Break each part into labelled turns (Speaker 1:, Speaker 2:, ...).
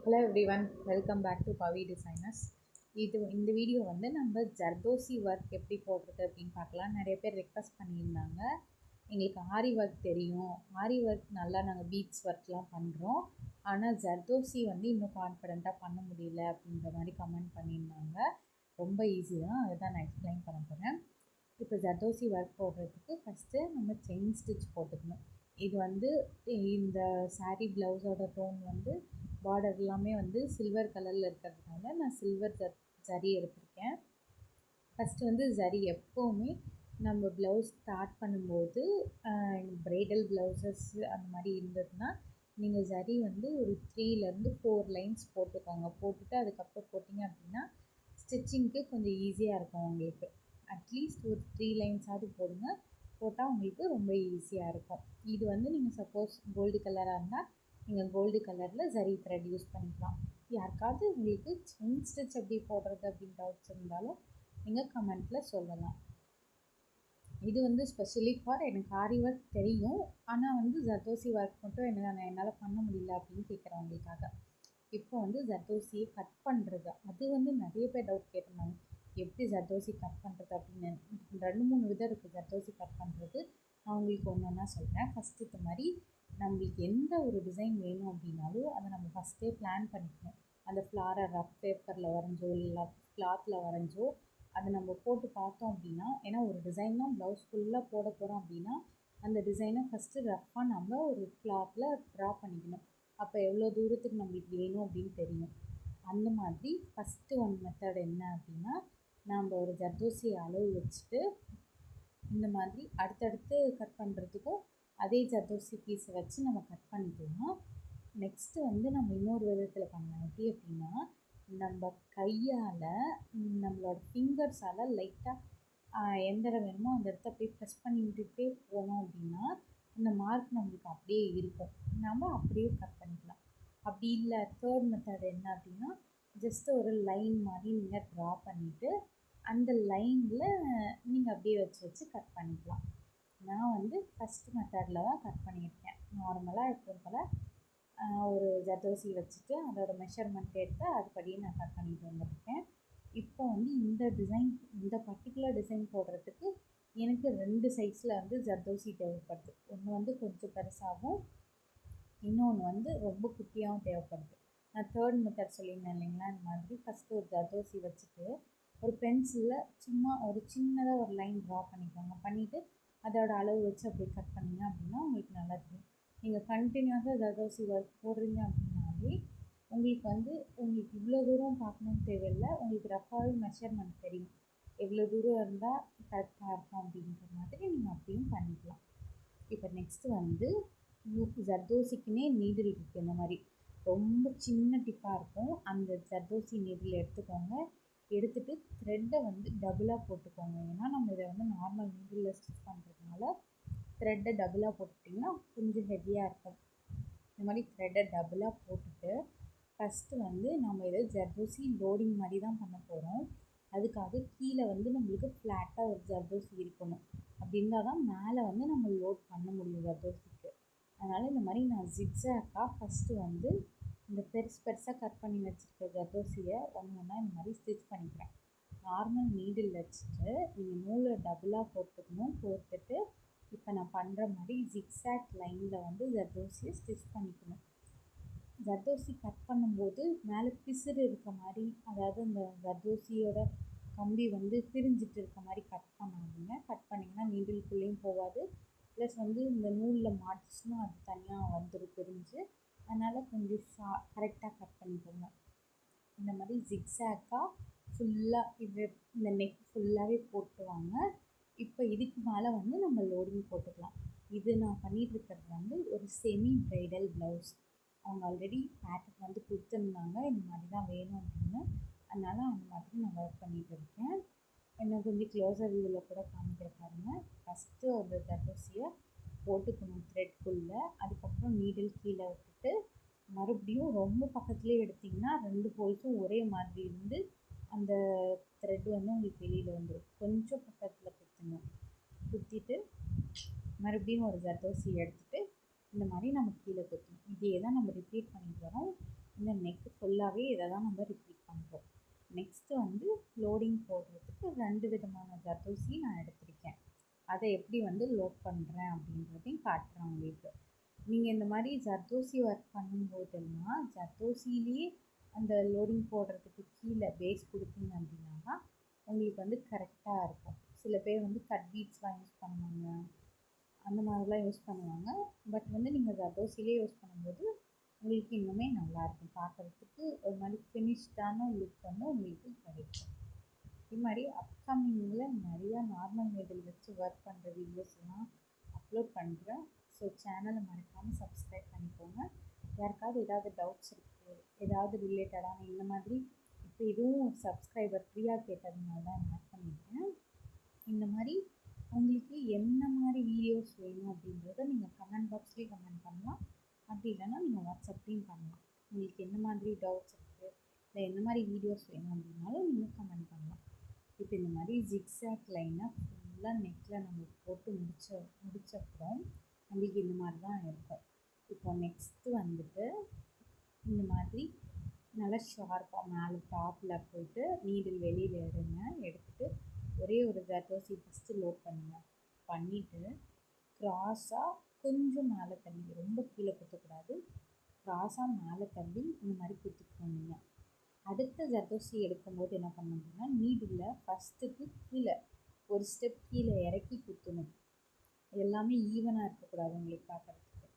Speaker 1: Hello everyone, welcome back to Pavi designers. இந்த video வந்து நம்ம ஜர்தோசி ஒர்க் எப்படி போடுறது அப்படின்னு பார்க்கலாம். நிறைய பேர் ரெக்வஸ்ட் பண்ணியிருந்தாங்க, எங்களுக்கு ஆரி ஒர்க் தெரியும், ஆரி ஒர்க் நல்லா நாங்கள் பீட்ஸ் ஒர்க்லாம் பண்ணுறோம், ஆனால் ஜர்தோசி வந்து இன்னும் கான்ஃபிடெண்ட்டாக பண்ண முடியல அப்படின்ற மாதிரி கமெண்ட் பண்ணியிருந்தாங்க. ரொம்ப ஈஸி தான், அதை தான் நான் எக்ஸ்பிளைன் பண்ண போகிறேன். இப்போ ஜர்தோசி ஒர்க் போடுறதுக்கு ஃபஸ்ட்டு நம்ம செயின் ஸ்டிச் போட்டுக்கணும். இது வந்து இந்த சாரீ ப்ளவுஸோட டோன் வந்து பார்டர் எல்லாமே வந்து சில்வர் கலரில் இருக்கிறதுனால நான் சில்வர் ஜரி எடுத்திருக்கேன். ஃபஸ்ட்டு வந்து ஜரி எப்போவுமே நம்ம ப்ளவுஸ் ஸ்டார்ட் பண்ணும்போது ப்ரைடல் ப்ளவுசஸ் அந்த மாதிரி இருந்ததுன்னா நீங்கள் ஜரி வந்து ஒரு 3 to 4 லைன்ஸ் போட்டுக்கோங்க. போட்டுட்டு அதுக்கப்புறம் போட்டிங்க அப்படின்னா ஸ்டிச்சிங்க்கு கொஞ்சம் ஈஸியாக இருக்கும் உங்களுக்கு. அட்லீஸ்ட் ஒரு 3 லைன்ஸாவது போடுங்க, போட்டால் உங்களுக்கு ரொம்ப ஈஸியாக இருக்கும். இது வந்து நீங்கள் சப்போஸ் கோல்டு கலராக இருந்தால் நீங்கள் கோல்டு கலரில் ஜரி த்ரெட் யூஸ் பண்ணிக்கலாம். யாருக்காவது உங்களுக்கு செயின் ஸ்டிச் எப்படி போடுறது அப்படின்னு டவுட்ஸ் இருந்தாலும் நீங்கள் கமெண்ட்டில் சொல்லலாம். இது வந்து ஸ்பெஷலி ஃபார் எனக்கு ஆரி ஒர்க் தெரியும், ஆனால் வந்து ஜர்தோசி ஒர்க் மட்டும் என்னால் பண்ண முடியல அப்படின்னு கேட்குறவங்களுக்காக. இப்போ வந்து ஜர்தோசியை கட் பண்ணுறது, அது வந்து நிறைய பேர் டவுட் கேட்டிருந்தாங்க, எப்படி ஜர்தோசி கட் பண்ணுறது அப்படின்னு. 2-3 விதம் இருக்குது ஜர்தோசி கட் பண்ணுறது. நான் உங்களுக்கு ஒன்று ஒன்றா சொல்கிறேன். ஃபஸ்ட்டு இது மாதிரி நம்மளுக்கு எந்த ஒரு டிசைன் வேணும் அப்படின்னாலும் அதை நம்ம ஃபஸ்ட்டே பிளான் பண்ணிக்கணும். அந்த ஃப்ளாரை ரஃப் பேப்பரில் வரைஞ்சோ இல்லை கிளாத்தில் வரைஞ்சோ அதை நம்ம போட்டு பார்த்தோம் அப்படின்னா, ஏன்னா ஒரு டிசைன் தான் ப்ளவுஸ் ஃபுல்லாக போட போகிறோம் அப்படின்னா அந்த டிசைனை ஃபஸ்ட்டு ரஃப்பாக நம்ம ஒரு கிளாத்தில் ட்ரா பண்ணிக்கணும். அப்போ எவ்வளோ தூரத்துக்கு நம்மளுக்கு வேணும் அப்படின்னு தெரியும். அந்த மாதிரி ஃபஸ்ட்டு ஒன் மெத்தட் என்ன அப்படின்னா, நாம் ஒரு ஜர்தோசி அளவு வச்சுட்டு இந்த மாதிரி அடுத்தடுத்து கட் பண்ணுறதுக்கும் அதே ஜர்தோசி பீஸை வச்சு நம்ம கட் பண்ணிக்கலாம். நெக்ஸ்ட்டு வந்து நம்ம இன்னொரு விதத்தில் பண்ணலாம். எப்படி அப்படின்னா, நம்ம கையால் நம்மளோட ஃபிங்கர்ஸால் லைட்டாக எந்த இடம் வேணுமோ அந்த இடத்த அப்படியே ப்ரெஸ் பண்ணிக்கிட்டே போனோம் அப்படின்னா அந்த மார்க் நம்மளுக்கு அப்படியே இருக்கும். நம்ம அப்படியே கட் பண்ணிக்கலாம். அப்படி இல்லை, தேர்ட் மெத்தட் என்ன அப்படின்னா, ஜஸ்ட்டு ஒரு லைன் மாதிரி நீங்கள் ட்ரா பண்ணிவிட்டு அந்த லைனில் நீங்கள் அப்படியே வச்சு கட் பண்ணிக்கலாம். நான் வந்து ஃபஸ்ட்டு மெத்தடில் தான் கட் பண்ணியிருக்கேன். நார்மலாக எப்போ போல் ஒரு ஜர்தோசி வச்சுட்டு அதோடய மெஷர்மெண்ட் எடுத்து அதுபடியே நான் கட் பண்ணிட்டு வந்துருக்கேன். இப்போ வந்து இந்த பர்டிகுலர் டிசைன் போடுறதுக்கு எனக்கு 2 சைஸில் வந்து ஜர்தோசி தேவைப்படுது. ஒன்று வந்து கொஞ்சம் பெருசாகவும், இன்னொன்று வந்து ரொம்ப குட்டியாகவும் தேவைப்படுது. நான் தேர்ட் மெத்தட் சொல்லியிருந்தேன் இல்லைங்களா, இந்த மாதிரி ஃபஸ்ட்டு ஒரு ஜர்தோசி வச்சுட்டு ஒரு பென்சிலில் சும்மா ஒரு சின்னதாக ஒரு லைன் ட்ரா பண்ணிக்கோங்க. பண்ணிவிட்டு அதோட அளவு வச்சு அப்படியே கட் பண்ணிங்க அப்படின்னா உங்களுக்கு நல்லா தெரியும். நீங்கள் கண்டினியூஸாக ஜர்தோசி ஒர்க் போடுறீங்க அப்படின்னாலே உங்களுக்கு இவ்வளோ தூரம் பார்க்கணுன்னு தேவையில்லை. உங்களுக்கு ரஃபாகவே மெஷர்மெண்ட் தெரியும், எவ்வளோ தூரம் இருந்தால் கரெக்டாக இருக்கும் அப்படின்ற மாதிரி நீங்கள் அப்படியும் பண்ணிக்கலாம். இப்போ நெக்ஸ்ட்டு வந்து ஜர்தோசிக்குன்னே நீடில் இருக்குது. இந்த மாதிரி ரொம்ப சின்ன டிப்பாக இருக்கும். அந்த ஜர்தோசி நீடில் எடுத்துக்கோங்க. எடுத்துகிட்டு த்ரெட்டை வந்து டபுளாக போட்டுக்கோங்க. ஏன்னா நம்ம இதை வந்து நார்மல் நீடிலில் ஸ்டிச் பண்ணுறதுனால த்ரெட்டை டபுளாக போட்டுட்டிங்கன்னா கொஞ்சம் ஹெவியாக இருக்கும். இந்த மாதிரி த்ரெட்டை டபுளாக போட்டுட்டு ஃபஸ்ட்டு வந்து நம்ம இதை ஜர்தோசி லோடிங் மாதிரி தான் பண்ண போகிறோம். அதுக்காக கீழே வந்து நம்மளுக்கு ஃப்ளாட்டாக ஒரு ஜர்தோசி இருக்கணும். அப்படி இருந்தால் தான் மேலே வந்து நம்ம லோட் பண்ண முடியும் ஜர்தோசிக்கு. அதனால் இந்த மாதிரி நான் ஜிக்ஸாக்காக ஃபஸ்ட்டு வந்து இந்த பெருசாக கட் பண்ணி வச்சுருக்க ஜர்தோசியை ஒன்று ஒன்றா இந்த மாதிரி ஸ்டிச் பண்ணிக்கிறேன். நார்மல் நீடில் வச்சுட்டு நீங்கள் நூலை டபுளாக போட்டுக்கணும். போட்டுட்டு இப்போ நான் பண்ணுற மாதிரி ஜிக்ஸாக் லைனில் வந்து ஜர்தோசியை ஸ்டிச் பண்ணிக்கணும். ஜர்தோசி கட் பண்ணும்போது மேலே பிசுறு இருக்க மாதிரி, அதாவது இந்த ஜர்தோசியோட கம்பி வந்து பிரிஞ்சிட்டு இருக்க மாதிரி கட் பண்ணாதீங்க. கட் பண்ணிங்கன்னா நீடிலுக்குள்ளேயும் போகாது, ப்ளஸ் வந்து இந்த நூலில் மாட்டுச்சுன்னா அது தனியாக வந்துடும் பிரிஞ்சு. அதனால் கொஞ்சம் கரெக்டாக கட் பண்ணிக்கோங்க. இந்த மாதிரி ஜிக்ஸாக்காக ஃபுல்லாக இந்த நெக் ஃபுல்லாகவே போட்டுவாங்க. இப்போ இதுக்கு மேலே வந்து நம்ம லோடிங் போட்டுக்கலாம். இது நான் பண்ணிகிட்ருக்கிறது வந்து ஒரு செமி ப்ரைடல் ப்ளவுஸ். அவங்க ஆல்ரெடி பேட்டர்ன் வந்து கொடுத்துருந்தாங்க, இந்த மாதிரி தான் வேணும் அப்படின்னு. அதனால் அந்த மாதிரி நான் ஒர்க் பண்ணிகிட்டு இருக்கேன். இன்னும் கொஞ்சம் க்ளோஸர் வியூவில் கூட காமிக்கிற பாருங்கள். ஃபஸ்ட்டு ஒரு ஜர்தோசியை போட்டுக்கணும் த்ரெட்குள்ளே. அதுக்கப்புறம் நீடில் கீழே விட்டுட்டு மறுபடியும் ரொம்ப பக்கத்துலேயே எடுத்திங்கன்னா 2 ஹோல்ஸும் ஒரே மாதிரி இருந்து அந்த த்ரெட் வந்து உங்களுக்கு வெளியில் வந்துடும். கொஞ்சம் பக்கத்தில் குத்திட்டு மறுபடியும் ஒரு ஜர்தோசி எடுத்துகிட்டு இந்த மாதிரி நம்ம கீழே குத்தணும். இதே தான் நம்ம ரிப்பீட் பண்ணிட்டு வரோம். இந்த நெக் ஃபுல்லாகவே இதை தான் நம்ம ரிப்பீட் பண்ணுறோம். நெக்ஸ்ட்டு வந்து லோடிங் போடுறதுக்கு 2 விதமான ஜர்தோசி நான் எடுத்திருக்கேன். அதை எப்படி வந்து லோட் பண்ணுறேன் அப்படின்றதையும் காட்டுறேன் உங்களுக்கு. நீங்கள் இந்த மாதிரி ஜர்தோசி ஒர்க் பண்ணும்போதெல்லாம் ஜர்தோசிலேயே அந்த லோடிங் போடுறதுக்கு கீழே பேஸ் கொடுத்தீங்க அப்படின்னா உங்களுக்கு வந்து கரெக்டாக இருக்கும். சில பேர் வந்து கட் பீட்ஸ்லாம் யூஸ் பண்ணுவாங்க, அந்த மாதிரிலாம் யூஸ் பண்ணுவாங்க. பட் வந்து நீங்கள் ஜர்தோசிலே யூஸ் பண்ணும்போது உங்களுக்கு இன்னுமே நல்லாயிருக்கும். பார்க்குறதுக்கு ஒரு மாதிரி ஃபினிஷ்டான லுக் வந்து உங்களுக்கு கிடைக்கும். இது மாதிரி அப்கமிங்கில் நிறையா நார்மல் நீடில் வச்சு ஒர்க் பண்ணுற வீடியோஸ்லாம் அப்லோட் பண்ணுறேன். ஸோ சேனலை மறக்காமல் சப்ஸ்கிரைப் பண்ணிக்கோங்க. யாருக்காவது ஏதாவது டவுட்ஸ் இருக்குது, ஏதாவது ரிலேட்டடான இந்த மாதிரி இப்போ இதுவும் ஒரு சப்ஸ்கிரைபர் ஃப்ரீயாக கேட்டதுனால தான் ஆட் பண்ணியிருக்கேன். இந்த மாதிரி உங்களுக்கு என்ன மாதிரி வீடியோஸ் வேணும் அப்படின்றத நீங்கள் கமெண்ட் பாக்ஸ்லேயே கமெண்ட் பண்ணலாம். அப்படி இல்லைன்னா நீங்கள் வாட்ஸ்அப்லேயும் பண்ணலாம். உங்களுக்கு என்ன மாதிரி டவுட்ஸ் இருக்குது, இல்லை எந்த மாதிரி வீடியோஸ் வேணும் அப்படின்னாலும் நீங்கள் கமெண்ட் பண்ணலாம். இப்போ இந்த மாதிரி ஜிக்ஸாக் லைனாக ஃபுல்லாக நெக்கில் நம்ம போட்டு முடிச்சப்புறம் நம்மளுக்கு இந்த மாதிரி தான் இருக்கும். இப்போ நெக்ஸ்ட்டு வந்துட்டு இந்த மாதிரி நல்லா ஷார்ப்பாக மேலே டாப்பில் போய்ட்டு நீடில் வெளியில் எடுத்துகிட்டு ஒரே ஒரு ஜர்தோசி ஃபஸ்ட்டு லோட் பண்ணிவிட்டு க்ராஸாக கொஞ்சம் மேலே தள்ளி, ரொம்ப கீழே குத்தக்கூடாது, க்ராஸாக மேலே தள்ளி இந்த மாதிரி குத்திக்கணும். நீங்கள் அடுத்த ஜர்தோசி எடுக்கும்போது என்ன பண்ணணும் அப்படின்னா நீடில் ஃபஸ்ட்டுக்கு கீழே ஒரு ஸ்டெப் கீழே இறக்கி குத்தணும். எல்லாமே ஈவனாக இருக்கக்கூடாது உங்களுக்கு பார்க்குறதுக்கு.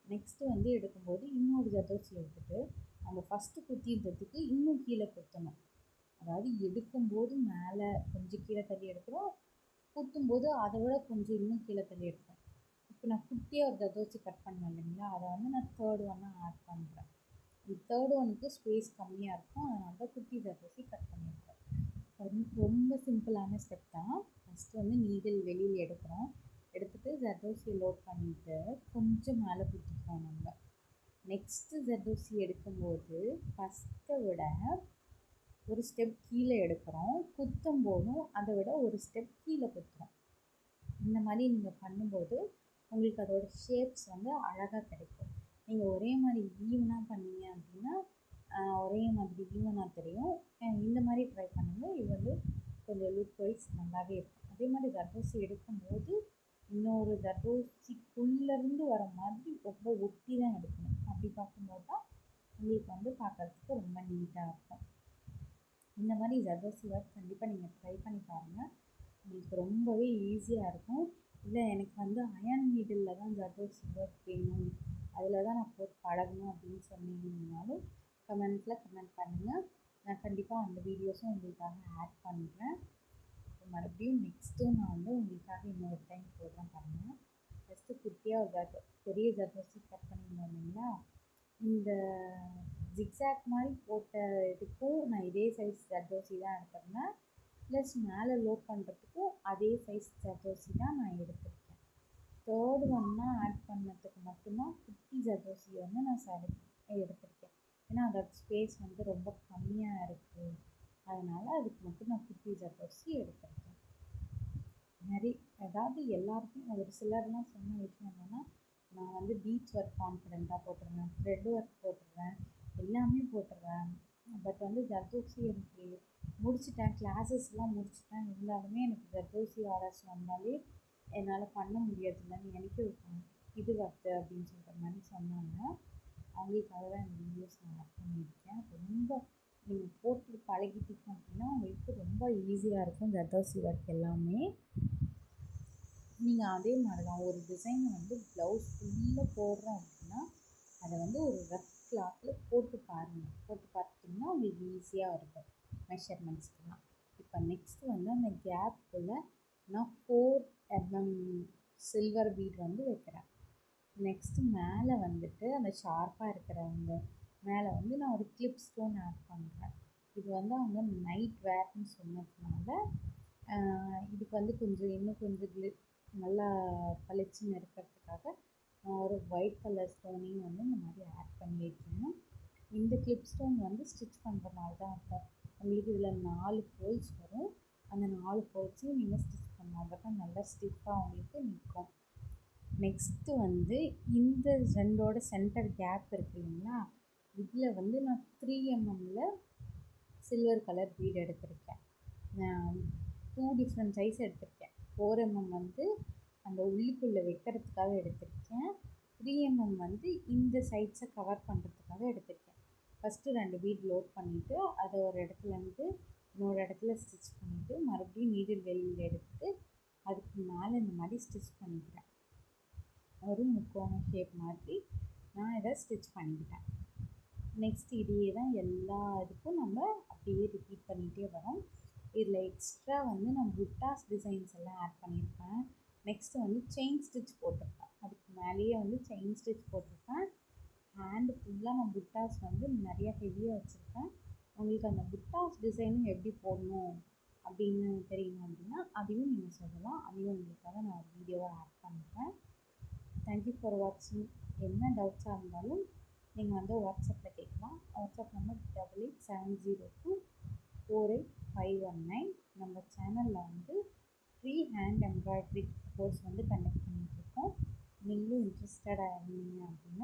Speaker 1: நெக்ஸ்ட்டு வந்து எடுக்கும்போது இன்னொரு ஜர்தோசி எடுத்துகிட்டு நம்ம ஃபஸ்ட்டு குத்திடுறதுக்கு இன்னும் கீழே குத்தணும். அதாவது எடுக்கும்போது மேலே கொஞ்சம் கீழே தள்ளி எடுக்கிறோம், குத்தும்போது அதை விட கொஞ்சம் இன்னும் கீழே தள்ளி எடுக்கிறோம். இப்போ நான் குட்டியாக ஒரு ஜர்தோசி கட் பண்ணேன் இல்லைங்களா, அதை வந்து நான் தேர்ட் ஒன்னாக ஆட் பண்ணுறேன். இந்த தேர்ட் ஒனுக்கு ஸ்பேஸ் கம்மியாக இருக்கும், அதனால தான் குட்டி ஜர்தோசி கட் பண்ணியிருக்கேன். ரொம்ப சிம்பிளான ஸ்டெப் தான். ஃபஸ்ட்டு வந்து நீடில் வெளியில் எடுத்துகிட்டு ஜர்தோசியை லோட் பண்ணிவிட்டு கொஞ்சம் மேலே குத்திப்போம் நம்ம. நெக்ஸ்ட்டு ஜர்தோசி எடுக்கும்போது ஃபஸ்ட்டை விட ஒரு ஸ்டெப் கீழே எடுக்கிறோம், குத்தும் போதும் அதை விட ஒரு ஸ்டெப் கீழே குத்துறோம். இந்த மாதிரி நீங்கள் பண்ணும்போது உங்களுக்கு அதோட ஷேப்ஸ் வந்து அழகாக கிடைக்கும். நீங்கள் ஒரே மாதிரி ஈவனாக பண்ணீங்க அப்படின்னா ஒரே மாதிரி ஈவனாக தெரியும். இந்த மாதிரி ட்ரை பண்ணுங்கள். இது வந்து கொஞ்சம் லுக் வைஸ் நல்லாவே இருக்கும். அதே மாதிரி ஜர்தோசி எடுக்கும்போது இன்னொரு ஜர்தோசிக்குள்ளேருந்து வர மாதிரி ரொம்ப ஒட்டி தான் எடுக்கணும். அப்படி பார்க்கும்போது தான் உங்களுக்கு வந்து பார்க்குறதுக்கு ரொம்ப நீட்டாக இருக்கும். இந்த மாதிரி ஜர்தோசி ஒர்க் கண்டிப்பாக நீங்கள் ட்ரை பண்ணி பாருங்கள். உங்களுக்கு ரொம்பவே ஈஸியாக இருக்கும். இல்லை எனக்கு வந்து அயன் நீடிலில் தான் ஜர்தோசி ஒர்க் வேணும், அதில் தான் நான் போட்டு பழகணும் அப்படின்னு சொன்னீங்கன்னாலும் கமெண்ட் பண்ணுங்கள். நான் கண்டிப்பாக அந்த வீடியோஸும் உங்களுக்காக ஆட் பண்ணுறேன். மறுபடியும் நெக்ஸ்ட்டும் நான் வந்து உங்களுக்காக இன்னொரு டைம் போடுறேன் பாருங்கள். ஃபஸ்ட்டு குட்டியாக ஒரு பெரிய ஜர்தோசி கட் பண்ணியிருந்தோம் இல்லைங்களா, இந்த ஜிக்ஸாக் மாதிரி போட்ட இதுக்கும் நான் இதே சைஸ் ஜர்தோசி தான் எடுத்திருந்தேன். ப்ளஸ் மேலே லோட் பண்ணுறதுக்கும் அதே சைஸ் ஜர்தோசி தான் நான் எடுத்திருக்கேன். தேர்ட் ஒன்னாக ஆட் பண்ணதுக்கு மட்டும்தான் குட்டி ஜர்தோசி வந்து நான் எடுத்திருக்கேன். ஏன்னா அதோட ஸ்பேஸ் வந்து ரொம்ப கம்மியாக இருக்குது, அதனால் அதுக்கு மட்டும் நான் குட்டி ஜர்தோசி எடுத்திருக்கேன். அதாவது எல்லாருக்கும் ஒரு சிலர்லாம் சொன்ன விஷயம் என்னென்னா, நான் வந்து பீட்ஸ் ஒர்க் கான்ஃபிடெண்ட்டாக போட்டுருவேன், த்ரெட் ஒர்க் போட்டுருவேன், எல்லாமே போட்டுருவேன். பட் வந்து ஜர்தோசி எனக்கு முடிச்சிட்டேன், கிளாஸஸ்லாம் முடிச்சிட்டேன், இருந்தாலுமே எனக்கு ஜர்தோசி ஆர்டர்ஸ் வந்தாலே என்னால் பண்ண முடியாதுல்லன்னு எனக்கு இது வருது அப்படின்னு சொல்கிற மாதிரி சொன்னாங்க. அவங்களுக்காக தான் இந்த வீடியோஸ் நான் ஆட் பண்ணியிருக்கேன். ரொம்ப நீங்கள் போட்டு பழகிட்டீங்க அப்படின்னா உங்களுக்கு ரொம்ப ஈஸியாக இருக்கும் ஜர்தோசி ஒர்க் எல்லாமே. நீங்கள் அதே மாதிரி தான் ஒரு டிசைனை வந்து ப்ளவுஸ் ஃபுல்லாக போடுறோம் அப்படின்னா அதை வந்து ஒரு ரஃப் கிளாத்தில் போட்டு பாருங்கள். போட்டு பார்த்துட்டிங்கன்னா உங்களுக்கு ஈஸியாக இருக்கும் மெஷர்மெண்ட்ஸ்க்கெலாம். இப்போ நெக்ஸ்ட்டு வந்து அந்த கேப்புக்குள்ளே நான் 4 mm சில்வர் பீட் வந்து வைக்கிறேன். நெக்ஸ்ட்டு மேலே வந்துட்டு அந்த ஷார்ப்பாக இருக்கிற அந்த மேலே வந்து நான் ஒரு கிளிப் ஸ்டோன் ஆட் பண்ணுறேன். இது வந்து அவங்க நைட் வேர்னு சொன்னதுனால இதுக்கு வந்து இன்னும் கொஞ்சம் நல்லா பளிச்சுன்னு இருக்கிறதுக்காக நான் ஒரு ஒயிட் கலர் ஸ்டோனையும் வந்து இந்த மாதிரி ஆட் பண்ணியிருக்கேன். இந்த கிளிப் ஸ்டோன் வந்து ஸ்டிச் பண்ணுற மாதிரி தான் இருக்கும். உங்களுக்கு இதில் 4 ஹோல்ஸ் வரும். அந்த 4 ஹோல்ஸையும் நீங்கள் ஸ்டிச் பண்ணணும். அப்போ தான் நல்லா ஸ்டிஃபாக உங்களுக்கு நிற்கும். நெக்ஸ்ட்டு வந்து இந்த ரெண்டோட சென்டர் கேப் இருக்குது இல்லைங்களா, இதில் வந்து நான் 3 mm சில்வர் கலர் பீட் எடுத்திருக்கேன். நான் 2 டிஃப்ரெண்ட் சைஸ் எடுத்திருக்கேன். 4 mm வந்து அந்த உள்ளுக்குள்ளே வைக்கிறதுக்காக எடுத்திருக்கேன். 3 mm வந்து இந்த சைட்ஸை கவர் பண்ணுறதுக்காக எடுத்திருக்கேன். ஃபஸ்ட்டு 2 பீட் லோட் பண்ணிவிட்டு அதை ஒரு இடத்துலேருந்து இன்னொரு இடத்துல ஸ்டிச் பண்ணிவிட்டு மறுபடியும் நீடில் வெளியில் எடுத்து அதுக்கு மேலே இந்த மாதிரி ஸ்டிச் பண்ணிக்கிறேன். ஒரு முக்கோண ஷேப் மாதிரி நான் இதை ஸ்டிச் பண்ணிக்கிட்டேன். நெக்ஸ்ட் இதையே தான் எல்லா இதுக்கும் நம்ம அப்படியே ரிப்பீட் பண்ணிகிட்டே வரோம். இதில் எக்ஸ்ட்ரா வந்து நான் புட்டாஸ் டிசைன்ஸ் எல்லாம் ஆட் பண்ணியிருப்பேன். நெக்ஸ்ட்டு வந்து செயின் ஸ்டிச் போட்டிருப்பேன். அதுக்கு மேலேயே வந்து செயின் ஸ்டிச் போட்டிருப்பேன். ஹேண்டு ஃபுல்லாக நான் புட்டாஸ் வந்து நிறையா ஹெவியாக வச்சுருப்பேன். உங்களுக்கு அந்த புட்டாஸ் டிசைனும் எப்படி போடணும் அப்படின்னு தெரியணும் அப்படின்னா அதையும் நீங்கள் சொல்லலாம். அதையும் உங்களுக்காக நான் ஒரு வீடியோவாக ஆட் பண்ணுறேன். தேங்க்யூ ஃபார் வாட்சிங். என்ன டவுட்ஸாக இருந்தாலும் நீங்கள் வந்து வாட்ஸ்அப்பில் கேட்கலாம். WhatsApp number 8870248519. நம்ம சேனலில் வந்து ஃப்ரீ ஹேண்ட் எம்ப்ராய்டரி கோர்ஸ் வந்து கண்டக்ட் பண்ணிகிட்ருக்கோம். நீங்களும் இன்ட்ரெஸ்டடாக இருந்தீங்க அப்படின்னா